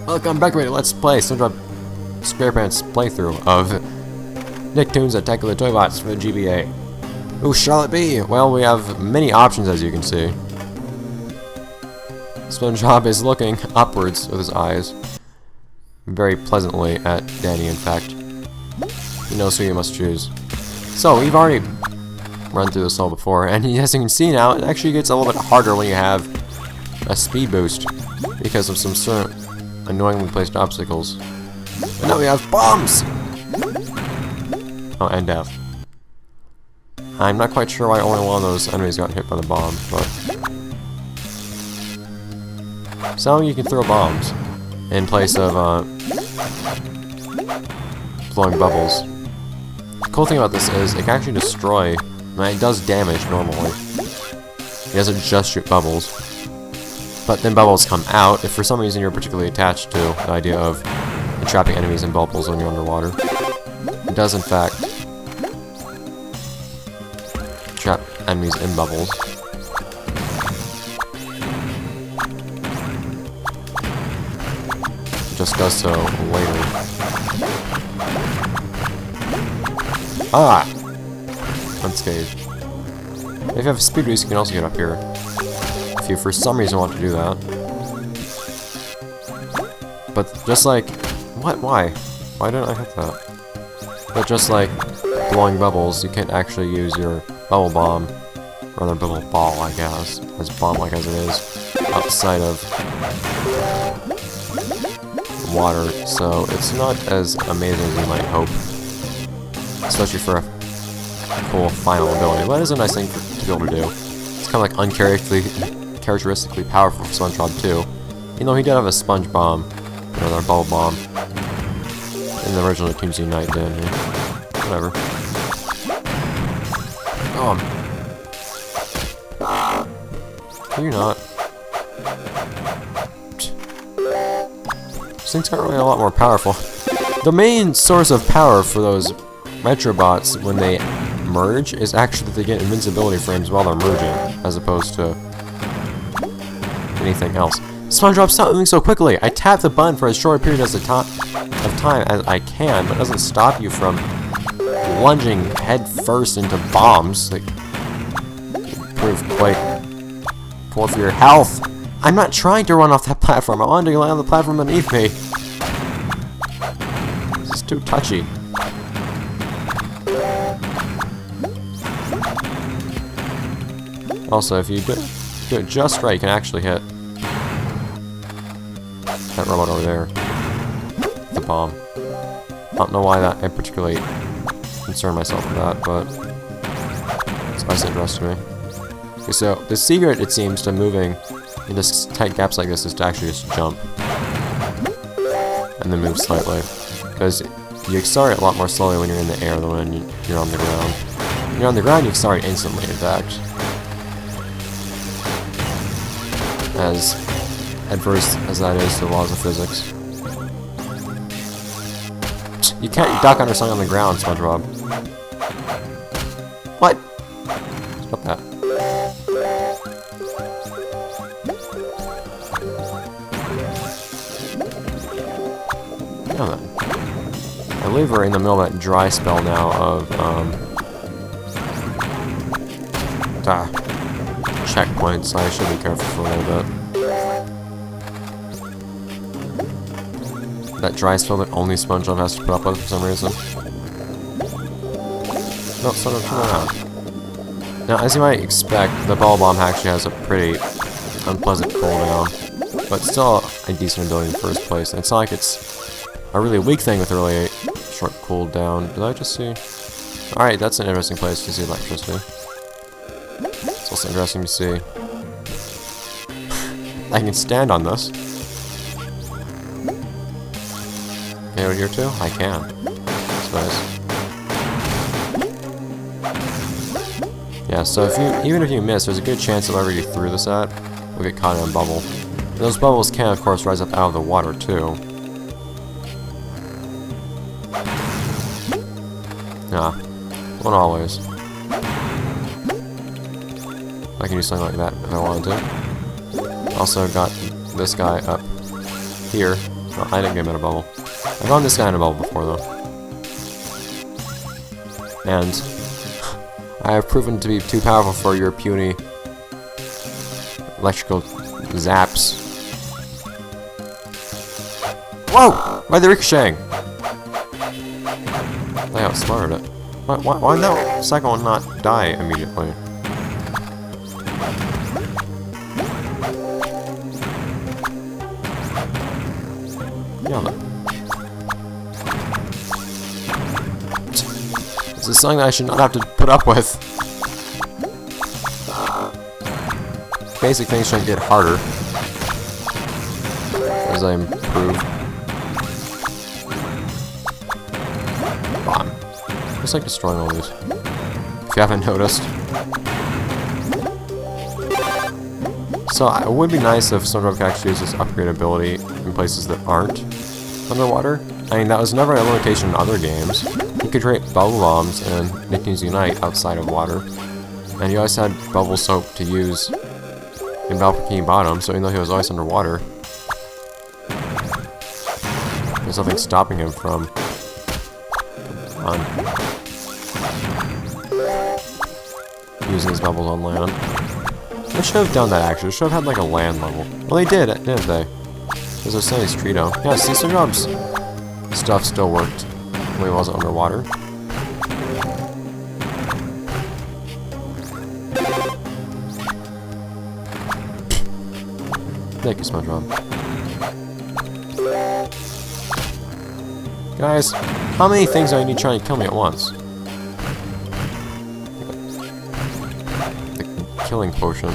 Welcome back to my Let's Play SpongeBob SquarePants playthrough of Nicktoons Attack of the Toybots for the GBA. Who shall it be? Well, we have many options, as you can see. SpongeBob is looking upwards with his eyes, very pleasantly at Danny, in fact. He knows who you must choose. So, we've already run through this all before, and as you can see now, it actually gets a little bit harder when you have a speed boost, because of some certain annoyingly placed obstacles. And now we have bombs! Oh, and death. I'm not quite sure why only one of those enemies got hit by the bomb, but... So you can throw bombs in place of, blowing bubbles. The cool thing about this is it can actually destroy, and it does damage normally. It doesn't just shoot bubbles. But then bubbles come out if for some reason you're particularly attached to the idea of trapping enemies in bubbles when you're underwater. It does in fact trap enemies in bubbles. It just does so later. Ah! Unscathed. If you have a speed boost, you can also get up here. If you for some reason want to do that. But just like... What? Why? Why didn't I hit that? But just like blowing bubbles, you can't actually use your bubble bomb, or rather bubble ball, I guess, as bomb-like as it is, outside of water, so it's not as amazing as you might hope. Especially for a cool final ability. But it is a nice thing to be able to do. It's kind of like uncharacteristically powerful for SpongeBob too. You know, he did have a sponge bomb, another bubble bomb, in the original Nicktoons Unite, didn't he? Whatever. You're not. These things aren't really a lot more powerful. The main source of power for those Metrobots when they merge is actually that they get invincibility frames while they're merging, as opposed to anything else. SpongeBob, stop moving so quickly! I tap the button for as short a period of time as I can, but it doesn't stop you from lunging head first into bombs that prove quite poor for your health. I'm not trying to run off that platform. I wanted to land on the platform beneath me. This is too touchy. Also, if you do it just right, you can actually hit that robot over there. The bomb. I don't know why that I particularly concerned myself with that, but it's always interested me. Okay, so the secret, it seems, to moving in just tight gaps like this is to actually just jump and then move slightly, because you accelerate a lot more slowly when you're in the air than when you're on the ground. When you're on the ground, you accelerate instantly, in fact. As adverse as that is to the laws of physics. You can't duck under something on the ground, SpongeBob. What? Stop that. Yeah, I believe we're in the middle of that dry spell now of, checkpoints, so I should be careful for a little bit. That dry spell that only SpongeBob has to put up with for some reason. No, turn around. Now, as you might expect, the bubble bomb actually has a pretty unpleasant cooldown, but still a decent ability in the first place. And it's not like it's a really weak thing with a really short cooldown. Did I just see? Alright, that's an interesting place to see electricity. It's also interesting to see. I can stand on this. Can I go here too? I can. That's nice. Yeah, so even if you miss, there's a good chance that whatever you threw this at will get caught in a bubble. And those bubbles can, of course, rise up out of the water too. Nah, not always. I can do something like that if I wanted to. Also got this guy up here. Oh, I didn't get him in a bubble. I've gone this guy in a bubble before, though. And I have proven to be too powerful for your puny electrical zaps. Whoa! Why are they ricocheting? I outsmarted it. Why did that second one not die immediately? Yeah. This is something that I should not have to put up with. Basic things should get harder as I improve. Bomb. Just like destroying all these. If you haven't noticed. So it would be nice if Spongebob could actually use this upgrade ability in places that aren't underwater. I mean, that was never a limitation in other games. You could create bubble bombs and Nicktoons Unite outside of water. And you always had bubble soap to use in Bikini Bottom, so even though he was always underwater, there's nothing stopping him from using his bubbles on land. They should have done that actually. They should have had like a land level. Well, they did, didn't they? Because they're saying it's Trito. Yeah, see, Spongebob stuff still worked when he wasn't underwater. Thank you, Spongebob. Guys, how many things do I need trying to kill me at once? The killing potion.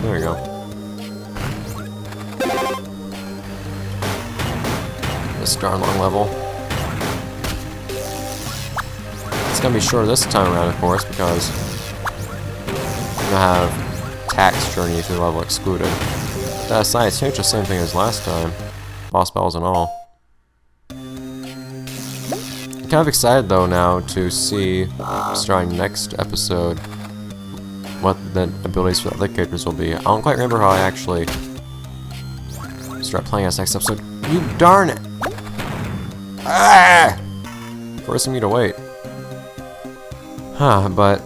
There we go. The Starlong level. It's gonna be shorter this time around, of course, because we're gonna have Tax Journey through level excluded. That aside, it's the same thing as last time. Boss battles and all. I'm kind of excited though now to see, starting next episode, what the abilities for the other characters will be. I don't quite remember how I actually start playing as next episode. You darn it! Ah! Forcing me to wait. Huh, but I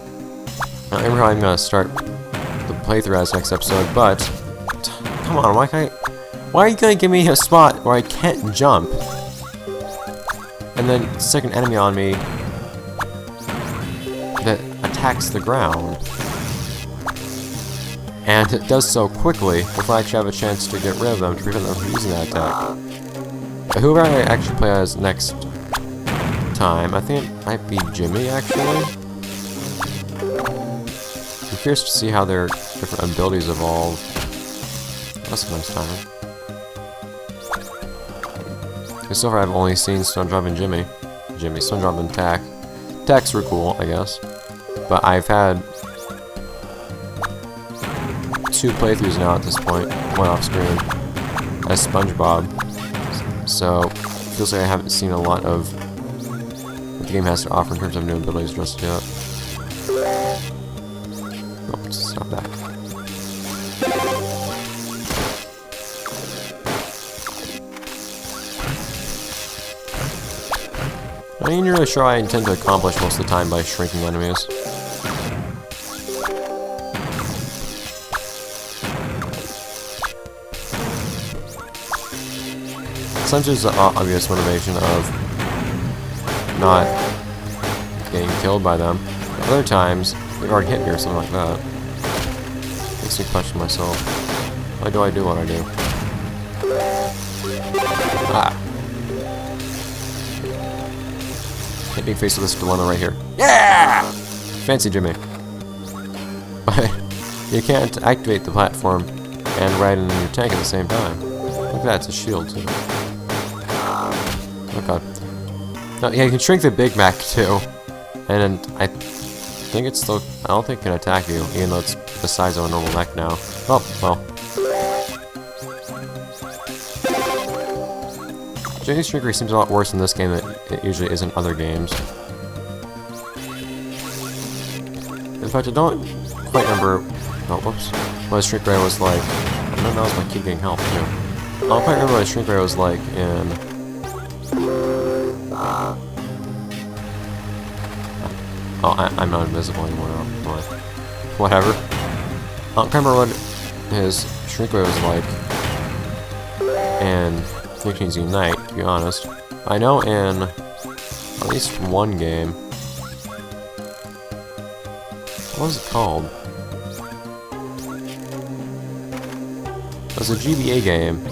don't remember how I'm gonna start the playthrough as next episode, but come on, why are you gonna give me a spot where I can't jump? And then stick an enemy on me that attacks the ground. And it does so quickly before I actually have a chance to get rid of them to prevent them from using that attack. But whoever I actually play as next time, I think it might be Jimmy actually. I'm curious to see how their different abilities evolve. That's a nice time. So far I've only seen Spongebob and Jimmy. Spongebob and Tak. Tak's were cool, I guess. But I've had 2 playthroughs now at this point, one off screen, as Spongebob. So it feels like I haven't seen a lot of what the game has to offer in terms of new abilities just yet. Oh, stop that. I ain't really sure I intend to accomplish most of the time by shrinking enemies. Sometimes there's the obvious motivation of not getting killed by them. Other times, they've already hit me or something like that. Makes me question myself. Why do I do what I do? Ah. Hit me face with this dilemma right here. Yeah! Fancy Jimmy. But you can't activate the platform and ride in your tank at the same time. Look at that, it's a shield too. Oh god. No, yeah, you can shrink the Big Mac too. And I think it's still, I don't think it can attack you, even though it's the size of a normal mech now. Oh, well. Jimmy's Shrinkery seems a lot worse in this game than it usually is in other games. In fact, I don't quite remember, oh, whoops, what his Shrinkery was like. I don't know if my kid getting help too. don't quite remember what Shrink Ray was like in... Oh, I'm not invisible anymore. Whatever. I don't remember what his Shrink Ray was like in Nicktoons Unite, to be honest. I know in at least one game. What was it called? It was a GBA game.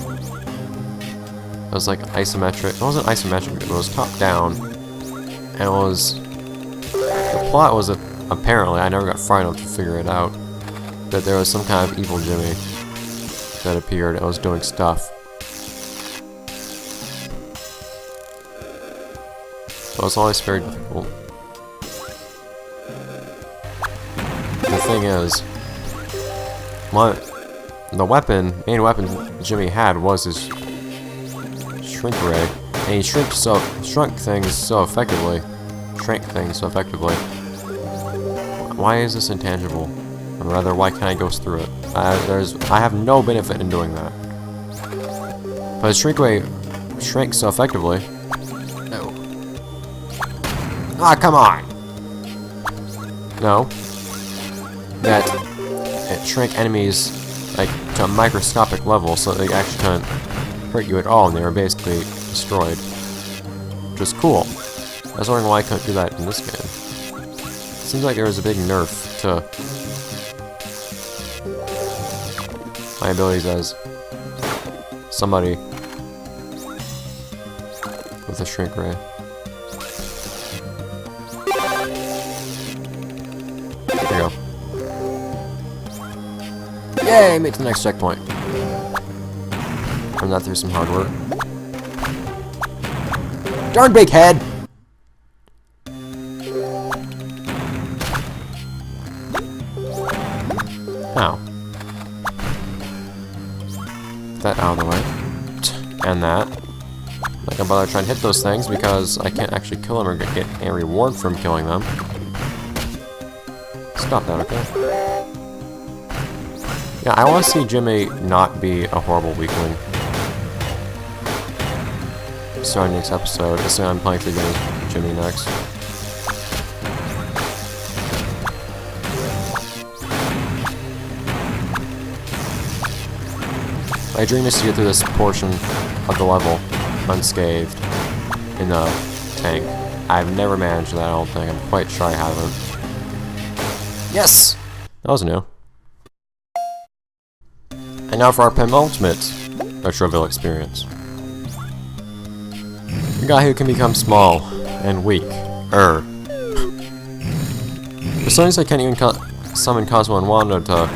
It was like isometric. It wasn't isometric, it was top down. And it was... The plot was apparently, I never got far enough to figure it out, that there was some kind of evil Jimmy that appeared and was doing stuff. But it was always very difficult. The thing is, the main weapon Jimmy had was his Shrink Ray, and he shrank things so effectively. Why is this intangible? Or rather, why can't I go through it? I have no benefit in doing that. But his Shrink Ray shrank so effectively. No. Ah, come on! No. That it shrank enemies like to a microscopic level so they actually couldn't hurt you at all, and they were basically destroyed. Which was cool. I was wondering why I couldn't do that in this game. Seems like there was a big nerf to my abilities as somebody with a Shrink Ray. There we go. Yay! Made it to the next checkpoint. Run that through some hard work. Darn big head! Ow. Get that out of the way. And that. Not gonna bother trying to hit those things because I can't actually kill them or get a reward from killing them. Stop that, okay? Yeah, I want to see Jimmy not be a horrible weakling. Starting next episode, assuming I'm playing through Jimmy next. My dream is to get through this portion of the level unscathed in the tank. I've never managed that, I don't think. I'm quite sure I haven't. Yes! That was new. And now for our penultimate Retroville experience. The guy who can become small and weak. For some reason I can't even summon Cosmo and Wanda to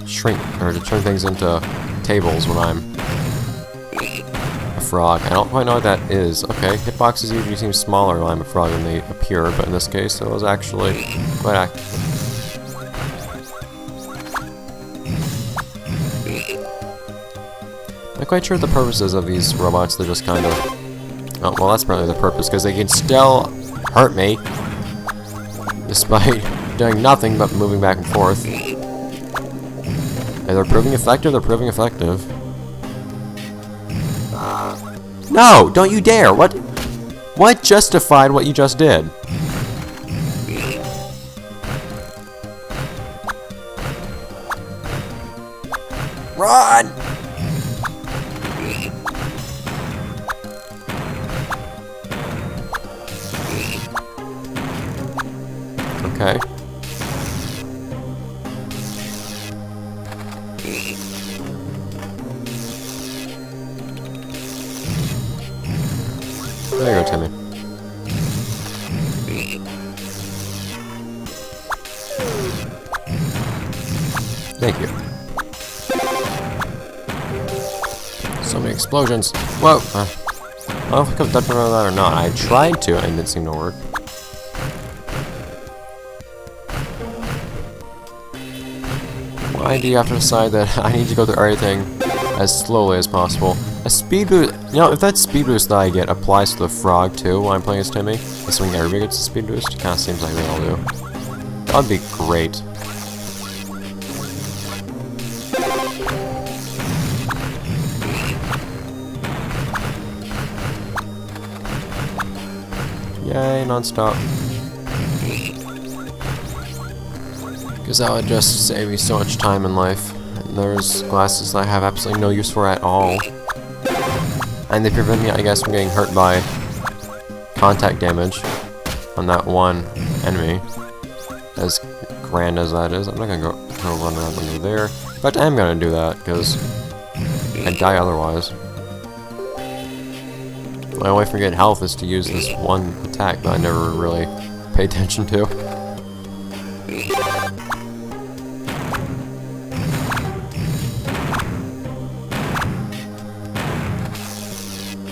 shrink, or to turn things into tables when I'm a frog. I don't quite know what that is. Okay, hitboxes usually seem smaller when I'm a frog than they appear, but in this case it was actually quite accurate. I'm not quite sure what the purpose is of these robots. They're just kind of... Oh, well, that's probably the purpose, because they can still hurt me despite doing nothing but moving back and forth. They're proving effective, No! Don't you dare! What justified what you just did? Run! Okay. There you go, Timmy. Thank you. So many explosions. Whoa! I don't know if I could have done that or not. I tried to, and it didn't seem to work. Why do you have to decide that I need to go through everything as slowly as possible? A speed boost, you know, if that speed boost that I get applies to the frog too when I'm playing as Timmy, assuming everybody gets a speed boost, it kind of seems like they all do. That would be great. Yay, non-stop. Because that would just save me so much time in life. And there's glasses that I have absolutely no use for at all. And they prevent me, I guess, from getting hurt by contact damage on that one enemy. As grand as that is, I'm not gonna go run around under there. In fact, I am gonna do that, because I'd die otherwise. My only way for getting health is to use this one attack that I never really pay attention to.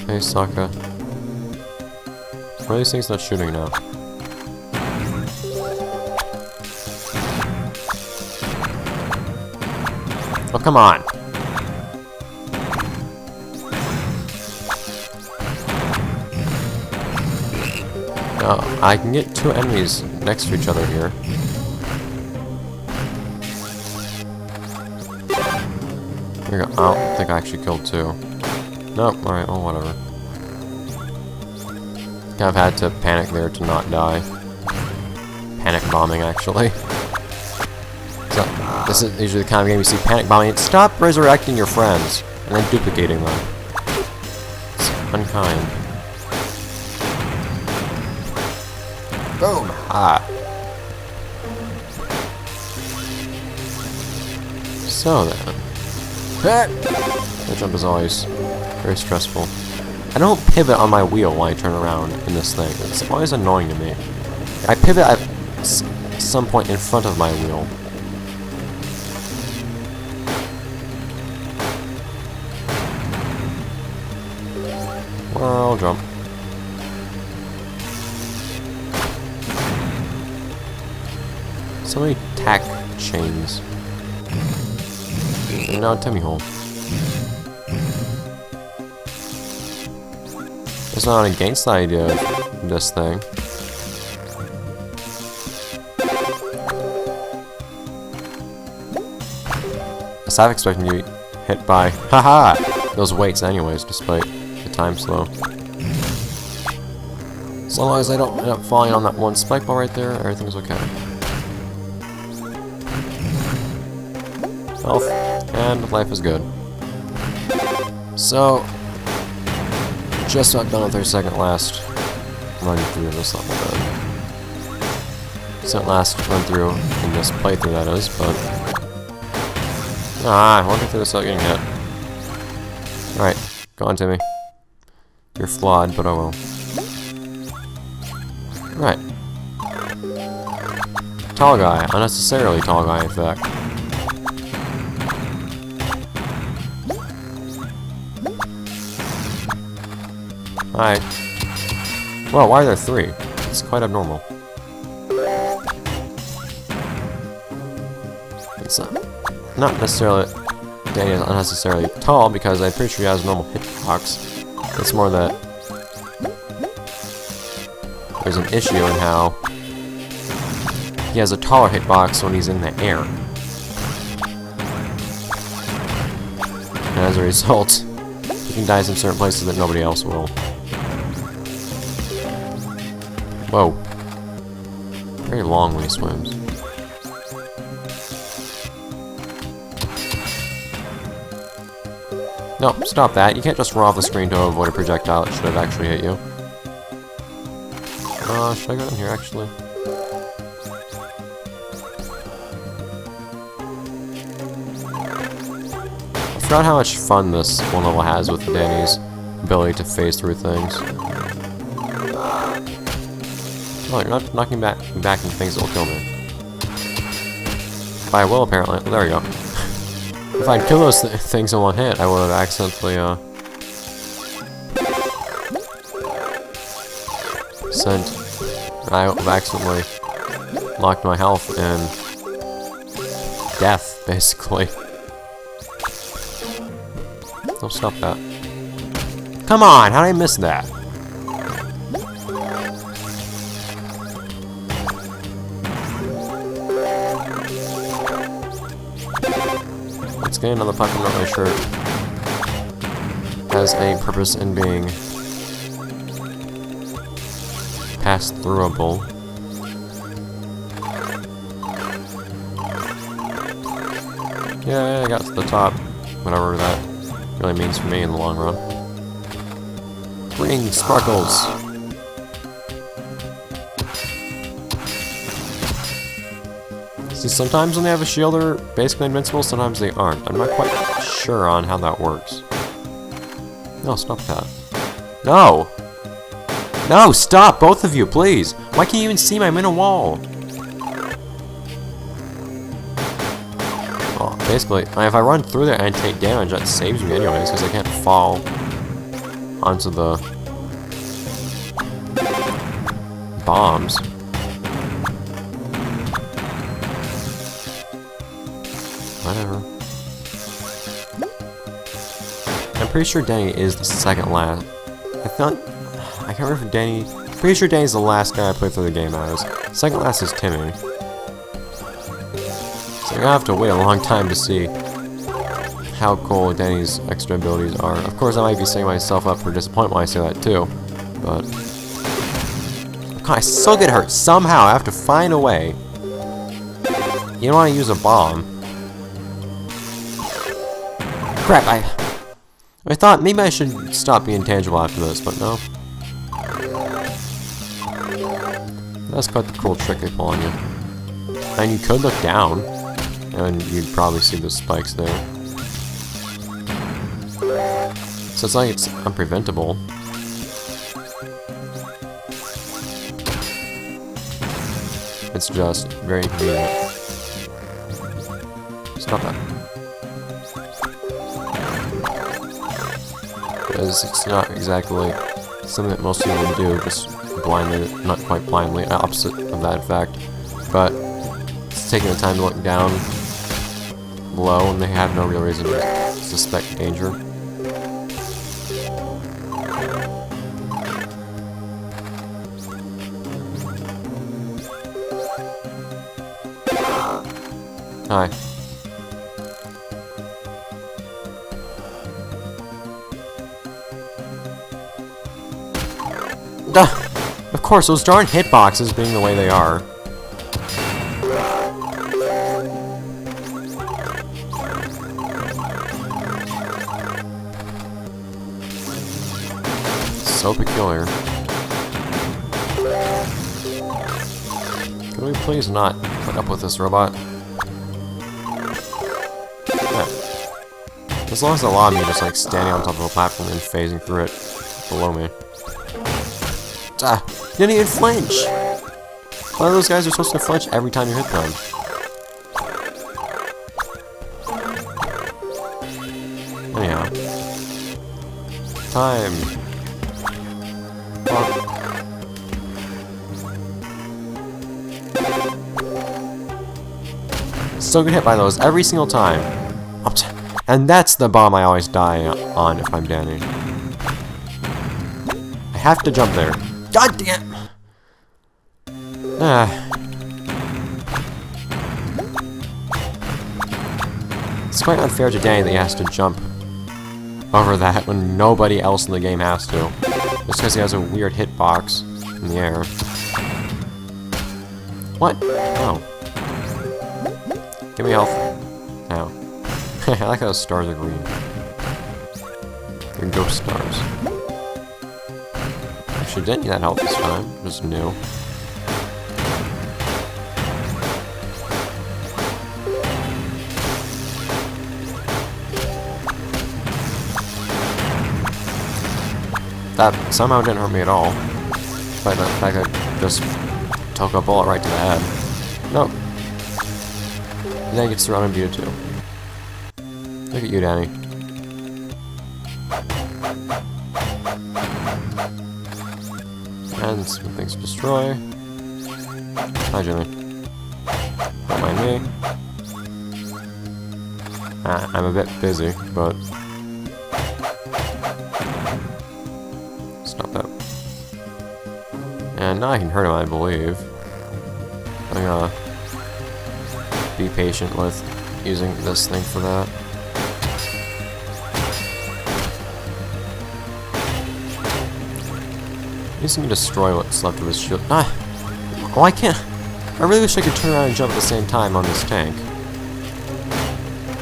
Hey, Sokka. Why are these things not shooting now? Oh, come on! Oh, I can get two enemies next to each other here. There we go. I don't think I actually killed two. Nope, alright, well, whatever. Kind of had to panic there to not die. Panic bombing, actually. So, this is usually the kind of game you see panic bombing. Stop resurrecting your friends and then duplicating them. It's unkind. Boom! Ah. So then. The jump is always very stressful. I don't pivot on my wheel when I turn around in this thing. It's always annoying to me. I pivot at some point in front of my wheel. Well, I'll jump. So many tack chains. And now a Timmy hole. It's not against the idea of this thing. I was half expecting you to be hit by, haha, those weights anyways, despite the time slow. So long as I don't end up falling on that one spike ball right there, everything's okay. Health, and life is good. So, just about done with our second last run through this level then. Second last run through in this playthrough, that is, but... I won't get through this without getting hit. Alright, go on, Timmy. You're flawed, but oh well. Right. Tall guy. Unnecessarily tall guy, in fact. Hi. Well, why are there three? It's quite abnormal. It's not necessarily... Danny is unnecessarily tall, because I'm pretty sure he has normal hitbox. It's more that... there's an issue in how... he has a taller hitbox when he's in the air. And as a result, he can dive in certain places that nobody else will. Whoa. Very long when he swims. No, stop that. You can't just run off the screen to avoid a projectile that should have actually hit you. Should I go in here, actually? I forgot how much fun this one level has with Danny's ability to phase through things. Oh, you're not knocking back into things that will kill me. But I will, apparently. Well, there we go. If I'd kill those things in one hit, I would have accidentally, I would have accidentally locked my health in death, basically. Don't stop that. Come on! How did I miss that? Let's get another puck on my shirt. Has a purpose in being pass-throughable. Yeah, I got to the top. Whatever that really means for me in the long run. Green sparkles! See, sometimes when they have a shield, they're basically invincible, sometimes they aren't. I'm not quite sure on how that works. No, stop that. No! No, stop! Both of you, please! Why can't you even see me? I'm in a wall! Well, basically, if I run through there and take damage, that saves me anyways, because I can't fall onto the bombs. Whatever. I'm pretty sure Danny is the second last. I can't remember if Danny. Pretty sure Danny's the last guy I played through the game as. Second last is Timmy. So I have to wait a long time to see how cool Danny's extra abilities are. Of course, I might be setting myself up for disappointment when I say that too, but God, I still get hurt somehow. I have to find a way. You don't want to use a bomb. Crap! I thought maybe I should stop being tangible after this, but no. That's quite the cool trick they pull on you. And you could look down, and you'd probably see the spikes there. So it's like it's unpreventable. It's just very inconvenient. Stop that. Because it's not exactly something that most people would do, just blindly, not quite blindly, opposite of that in fact. But it's taking the time to look down below and they have no real reason to suspect danger. Hi. Duh! Of course, those darn hitboxes being the way they are. So peculiar. Can we please not put up with this robot? Yeah. As long as they allow me just like standing on top of a platform and phasing through it below me. Ah, you didn't even flinch! One of those guys are supposed to flinch every time you hit them. Anyhow. Time. Still get hit by those every single time. And that's the bomb I always die on if I'm Danny. I have to jump there. God damn! It's quite unfair to Danny that he has to jump over that when nobody else in the game has to. Just because he has a weird hitbox in the air. What? Oh. Give me health. Ow. I like how those stars are green. They're ghost stars. Actually, didn't need that health this time. Just new. That somehow didn't hurt me at all. Despite the fact I just took a bullet right to the head. Nope. And then he gets surrounded by you too. Look at you, Danny. And some things to destroy. Hi, Jimmy. Don't mind me. I'm a bit busy, but stop that. And now I can hurt him, I believe. I'm gonna be patient with using this thing for that. least he can destroy what's left of his shield. Ah! Why can't... I really wish I could turn around and jump at the same time on this tank.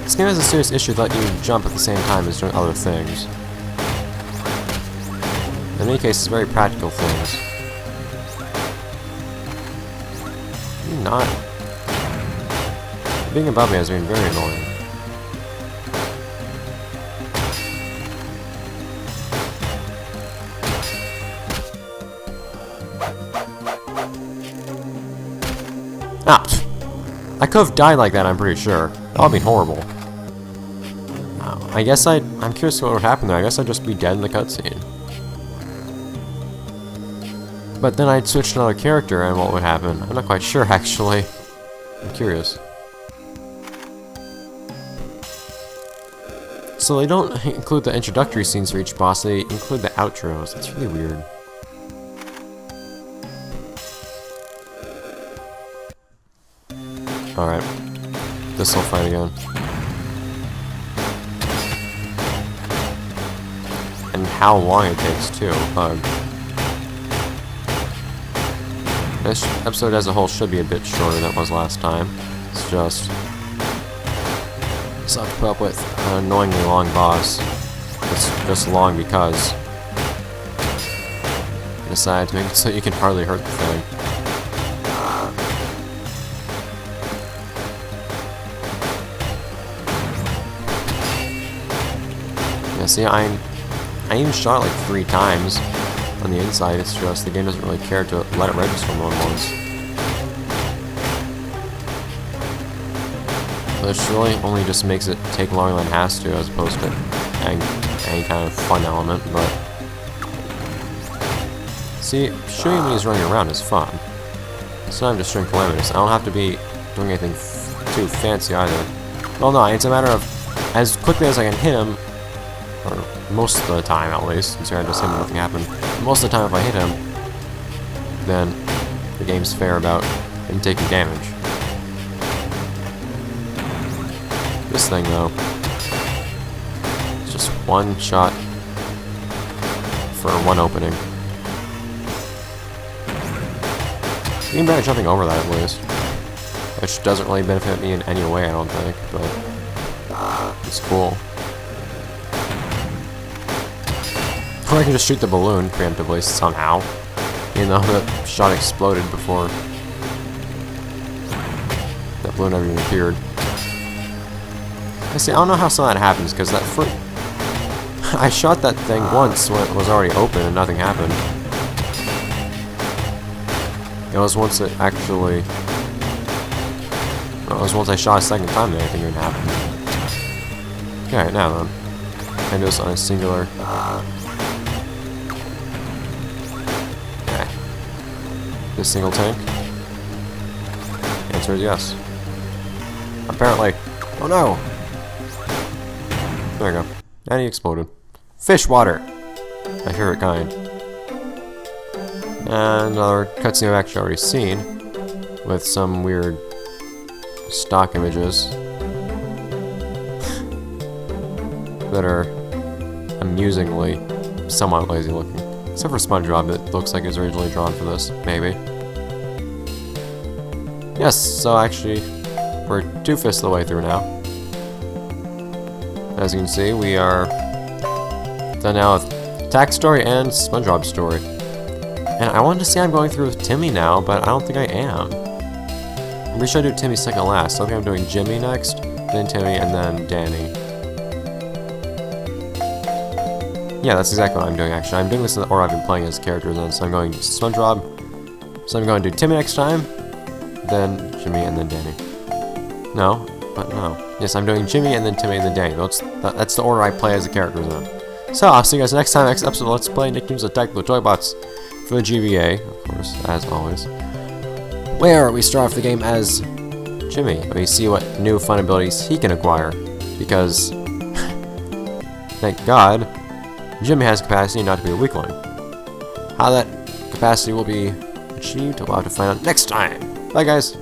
This game has a serious issue that you jump at the same time as doing other things. In any case, it's very practical things. You're not... Being above me has been very annoying. Ah! I could have died like that, I'm pretty sure. That would have been horrible. I guess I'm curious what would happen there. I guess I'd just be dead in the cutscene. But then I'd switch to another character and what would happen? I'm not quite sure, actually. I'm curious. So they don't include the introductory scenes for each boss, they include the outros. That's really weird. Alright. This'll fight again. And how long it takes, too. This episode as a whole should be a bit shorter than it was last time. It's just... I have to put up with an annoyingly long boss. It's just long because... I decided to make it so you can hardly hurt the thing. Yeah, see, I even shot it like 3 times on the inside. It's just the game doesn't really care to let it register more than once. Which really only just makes it take longer than it has to, as opposed to any kind of fun element, but... See, shooting when he's running around is fun. So I'm just doing calamitous. I don't have to be doing anything too fancy either. Well, no, it's a matter of, as quickly as I can hit him, or most of the time at least, since I just hit him and nothing happened. Most of the time if I hit him, then the game's fair about him taking damage. This thing, though, it's just one shot for one opening. Even better jumping over that, at least. Which doesn't really benefit me in any way, I don't think, but it's cool. Or I can just shoot the balloon preemptively somehow, even though the shot exploded before that balloon ever even appeared. I see, I don't know how some of that happens, because that I shot that thing once when it was already open and nothing happened. It was once it actually... It was once I shot a second time that anything even happened. Okay, now then. I do this on a singular... Okay. This single tank? The answer is yes. Apparently. Oh no! There we go. And he exploded. Fish water! My favorite kind. And another cutscene I've actually already seen, with some weird stock images that are amusingly somewhat lazy looking. Except for Spongebob, that looks like it was originally drawn for this, maybe. Yes, so actually, we're 2/5 of the way through now. As you can see, we are done now with Tack's story and Spongebob's story. And I wanted to say I'm going through with Timmy now, but I don't think I am. I'm pretty sure I do Timmy second last, so I think I'm doing Jimmy next, then Timmy, and then Danny. Yeah, that's exactly what I'm doing, actually. I'm doing this in the order I've been playing as characters in, so I'm going Spongebob, so I'm going to do Timmy next time, then Jimmy, and then Danny. No, but no. Yes, I'm doing Jimmy, and then Timmy, and then Danny. That's the order I play as the characters in. So, I'll see you guys next time, next episode. Let's play Nicktoons Attack the Toybots for the GBA, of course, as always. Where we start off the game as Jimmy. We see what new fun abilities he can acquire. Because, thank God, Jimmy has capacity not to be a weakling. How that capacity will be achieved, we'll have to find out next time. Bye, guys.